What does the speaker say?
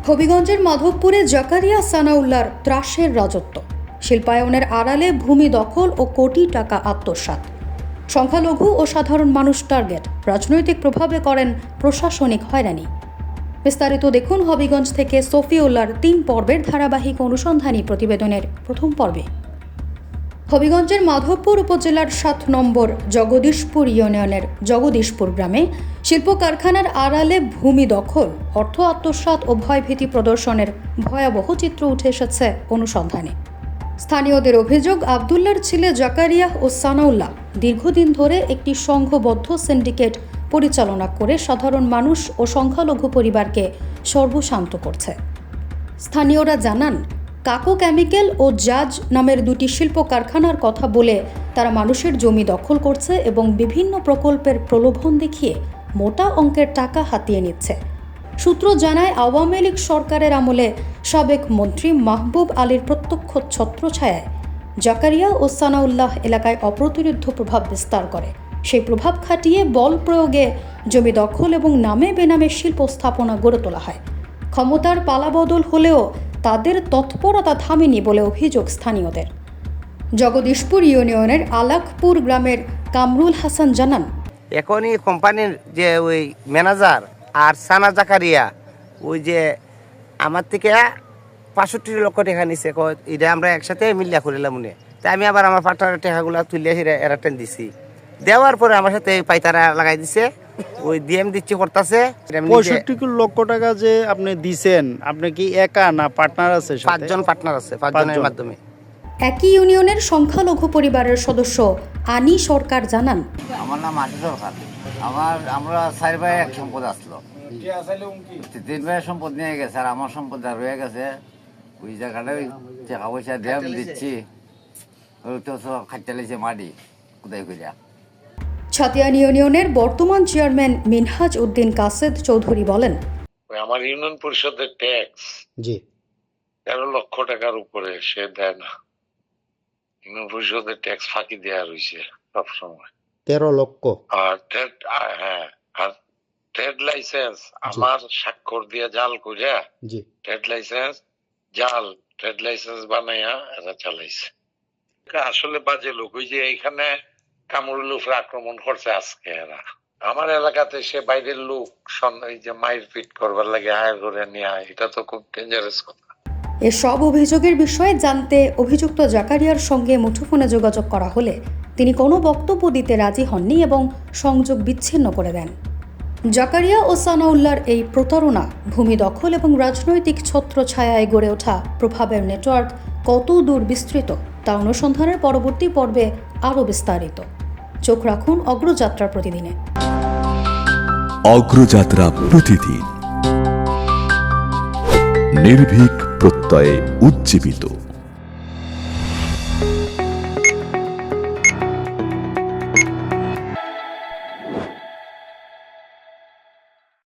হবিগঞ্জের মাধবপুরে জাকারিয়া সানাউল্লাহর ত্রাসের রাজত্ব, শিল্পায়নের আড়ালে ভূমি দখল ও কোটি টাকা আত্মসাৎ। সংখ্যালঘু ও সাধারণ মানুষ টার্গেট, রাজনৈতিক প্রভাবে করেন প্রশাসনিক হয়রানি। বিস্তারিত দেখুন হবিগঞ্জ থেকে সফিউল্লাহর 3 পর্বের ধারাবাহিক অনুসন্ধানী প্রতিবেদনের প্রথম পর্বে। হবিগঞ্জের মাধবপুর উপজেলার 7 নম্বর জগদীশপুর ইউনিয়নের জগদীশপুর গ্রামে শিল্প কারখানার আড়ালে ভূমি দখল, অর্থ আত্মসাৎ ও ভয়ভীতি প্রদর্শনের ভয়াবহ চিত্র উঠে এসেছে অনুসন্ধানে। স্থানীয়দের অভিযোগ, আবদুল্লার ছেলে জাকারিয়া ও সানাউল্লাহ দীর্ঘদিন ধরে একটি সংঘবদ্ধ সিন্ডিকেট পরিচালনা করে সাধারণ মানুষ ও সংখ্যালঘু পরিবারকে সর্বশান্ত করছে। স্থানীয়রা জানান, কাকো কেমিক্যাল ও জাজ নামের 2টি শিল্প কারখানার কথা বলে তারা মানুষের জমি দখল করছে এবং বিভিন্ন প্রকল্পের প্রলোভন দেখিয়ে মোটা অঙ্কের টাকা হাতিয়ে নিচ্ছে। সূত্র জানায়, আওয়ামী লীগ সরকারের আমলে সাবেক মন্ত্রী মাহবুব আলীর প্রত্যক্ষ ছত্রছায়ায় জাকারিয়া ও সানাউল্লাহ এলাকায় অপ্রতিরোধ্য প্রভাব বিস্তার করে। সেই প্রভাব খাটিয়ে বল প্রয়োগে জমি দখল এবং নামে বেনামে শিল্প স্থাপনা গড়ে তোলা হয়। ক্ষমতার পালাবদল হলেও তাদের তৎপরতা থামেনি বলে অভিযোগ স্থানীয়দের। জগদীশপুর ইউনিয়নের আলাকপুর গ্রামের কামরুল হাসান জানান, এখনই কোম্পানির যে ওই ম্যানেজার আর সানা জাকারিয়া ওই যে আমার থেকে 65 লক্ষ টাকা নিছে, এটা আমরা একসাথে মিলিয়া করিলাম মনে। তাই আমি আবার আমার পার্টনারের টাকাগুলো তুলে এরাটেন দিছি, দেওয়ার পরে আমার সাথে পাইতারা লাগাই দিছে, ওই ডিএম দিচ্ছি করতেছে। 65 লক্ষ টাকা যে আপনি দিছেন, আপনি কি একা না পার্টনার আছে? 5 জন পার্টনার আছে, 5 জনের মাধ্যমে। একই ইউনিয়নের সংখ্যালঘু পরিবারের সদস্য আনি সরকার জানান, আমার নাম আশি সরকার। আমরা 4 ভাই এক সম্পদ আসলো, 3 ভাইয়ের সম্পদ নিয়ে গেছে আর আমার সম্পদ আর রয়ে গেছে। ওই জায়গাটা টাকা পয়সা দিয়ে দিচ্ছি, খাইতে লেগেছে মাটি কোথায় করিয়া। ছাতিয়ান ইউনিয়নের বর্তমান চেয়ারম্যান মিনহাজ উদ্দিন কাসেদ চৌধুরী বলেন, আমার ইউনিয়ন পরিষদের ট্যাক্স 13 লক্ষ টাকার উপরে সে দেয় না। ইউনিয়ন পরিষদের ট্যাক্স ফাঁকি দেওয়া রয়েছে সবসময় 13 লক্ষ। আর ট্রেড লাইসেন্স আমার স্বাক্ষর দিয়ে জাল করে ট্রেড লাইসেন্স বানাইয়া এরা চালাইছে। আসলে বাজে লোক। ওই যে এইখানে কামরুল উপরে আক্রমণ করছে আজকে এরা আমার এলাকাতে, সে বাইরের লোক এই যে মাইর পিট করবার লাগে হায়ার করে নিয়ে, এটা তো খুব ডেঞ্জারাস কথা। এসব অভিযোগের বিষয়ে জানতে অভিযুক্ত জাকারিয়ার সঙ্গে মুঠোফোনে যোগাযোগ করা হলে তিনি কোনো বক্তব্য দিতে রাজি হননি এবং সংযোগ বিচ্ছিন্ন করে দেন। জাকারিয়া ও সানাউল্লাহর এই প্রতারণা, ভূমি দখল এবং রাজনৈতিক ছত্রছায়ায় গড়ে ওঠা প্রভাবের নেটওয়ার্ক কত দূর বিস্তৃত তা অনুসন্ধানের পরবর্তী পর্বে আরও বিস্তারিত। চোখ রাখুন অগ্রযাত্রা প্রতিদিনে। অগ্রযাত্রা প্রতিদিন, নির্ভীক প্রত্যয়ে উজ্জীবিত।